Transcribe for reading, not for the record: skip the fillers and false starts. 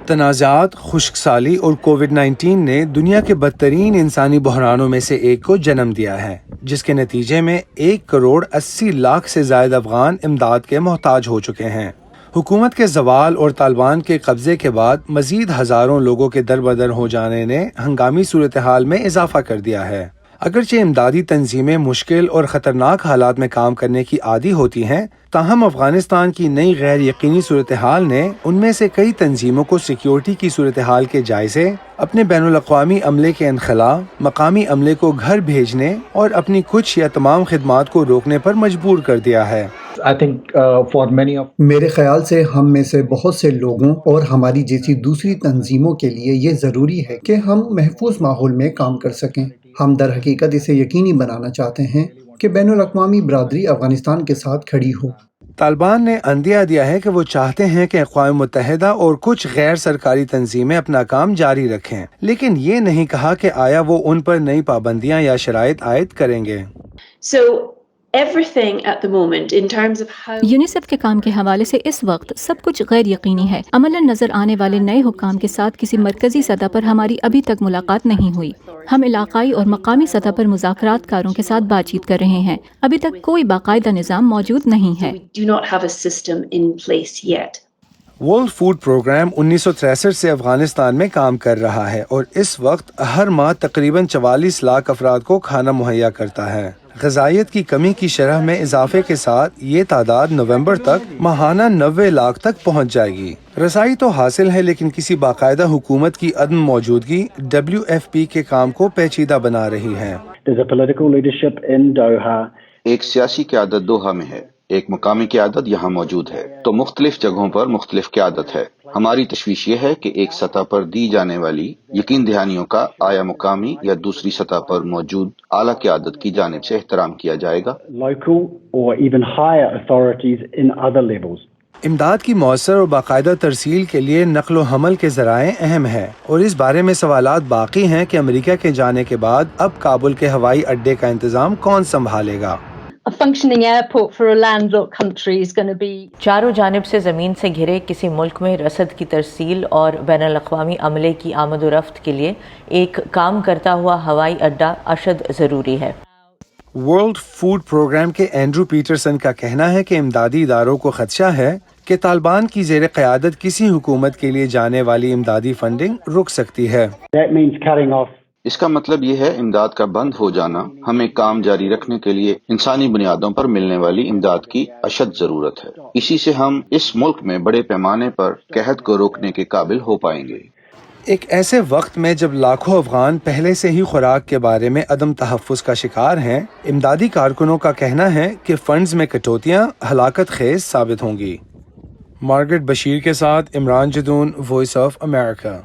تنازعات، خشک سالی اور کووڈ-19 نے دنیا کے بدترین انسانی بحرانوں میں سے ایک کو جنم دیا ہے، جس کے نتیجے میں 1,80,00,000 سے زائد افغان امداد کے محتاج ہو چکے ہیں۔ حکومت کے زوال اور طالبان کے قبضے کے بعد مزید ہزاروں لوگوں کے در بدر ہو جانے نے ہنگامی صورتحال میں اضافہ کر دیا ہے۔ اگرچہ امدادی تنظیمیں مشکل اور خطرناک حالات میں کام کرنے کی عادی ہوتی ہیں، تاہم افغانستان کی نئی غیر یقینی صورتحال نے ان میں سے کئی تنظیموں کو سیکیورٹی کی صورتحال کے جائزے، اپنے بین الاقوامی عملے کے انخلاء، مقامی عملے کو گھر بھیجنے اور اپنی کچھ یا تمام خدمات کو روکنے پر مجبور کر دیا ہے۔ میرے خیال سے ہم میں سے بہت سے لوگوں اور ہماری جیسی دوسری تنظیموں کے لیے یہ ضروری ہے کہ ہم محفوظ ماحول میں کام کر سکیں۔ ہم در حقیقت اسے یقینی بنانا چاہتے ہیں کہ بین الاقوامی برادری افغانستان کے ساتھ کھڑی ہو۔ طالبان نے عندیہ دیا ہے کہ وہ چاہتے ہیں کہ اقوام متحدہ اور کچھ غیر سرکاری تنظیمیں اپنا کام جاری رکھیں، لیکن یہ نہیں کہا کہ آیا وہ ان پر نئی پابندیاں یا شرائط عائد کریں گے۔ یونیسیف کے کام کے حوالے سے اس وقت سب کچھ غیر یقینی ہے۔ عملاً نظر آنے والے نئے حکام کے ساتھ کسی مرکزی سطح پر ہماری ابھی تک ملاقات نہیں ہوئی۔ ہم علاقائی اور مقامی سطح پر مذاکرات کاروں کے ساتھ بات چیت کر رہے ہیں۔ ابھی تک کوئی باقاعدہ نظام موجود نہیں ہے۔ ورلڈ فوڈ پروگرام 1963 سے افغانستان میں کام کر رہا ہے اور اس وقت ہر ماہ تقریباً 44 لاکھ افراد کو کھانا مہیا کرتا ہے۔ غذائیت کی کمی کی شرح میں اضافے کے ساتھ یہ تعداد نومبر تک ماہانہ 90 لاکھ تک پہنچ جائے گی۔ رسائی تو حاصل ہے، لیکن کسی باقاعدہ حکومت کی عدم موجودگی WFP کے کام کو پیچیدہ بنا رہی ہے۔ ایک سیاسی قیادت دوحہ میں ہے، ایک مقامی قیادت یہاں موجود ہے، تو مختلف جگہوں پر مختلف قیادت ہے۔ ہماری تشویش یہ ہے کہ ایک سطح پر دی جانے والی یقین دہانیوں کا آیا مقامی یا دوسری سطح پر موجود اعلیٰ قیادت کی جانب سے احترام کیا جائے گا۔ امداد کی مؤثر اور باقاعدہ ترسیل کے لیے نقل و حمل کے ذرائع اہم ہے، اور اس بارے میں سوالات باقی ہیں کہ امریکہ کے جانے کے بعد اب کابل کے ہوائی اڈے کا انتظام کون سنبھالے گا۔ چاروں جانب سے زمین سے گھرے کسی ملک میں رسد کی ترسیل اور بین الاقوامی عملے کی آمد و رفت کے لیے ایک کام کرتا ہوا ہوائی اڈہ اشد ضروری ہے۔ ورلڈ فوڈ پروگرام کے اینڈرو پیٹرسن کا کہنا ہے کہ امدادی اداروں کو خدشہ ہے کہ طالبان کی زیر قیادت کسی حکومت کے لیے جانے والی امدادی فنڈنگ رک سکتی ہے۔ اس کا مطلب یہ ہے امداد کا بند ہو جانا۔ ہمیں کام جاری رکھنے کے لیے انسانی بنیادوں پر ملنے والی امداد کی اشد ضرورت ہے۔ اسی سے ہم اس ملک میں بڑے پیمانے پر قحط کو روکنے کے قابل ہو پائیں گے۔ ایک ایسے وقت میں جب لاکھوں افغان پہلے سے ہی خوراک کے بارے میں عدم تحفظ کا شکار ہیں، امدادی کارکنوں کا کہنا ہے کہ فنڈز میں کٹوتیاں ہلاکت خیز ثابت ہوں گی۔ مارگریٹ بشیر کے ساتھ Imran Jadoon, Voice of America.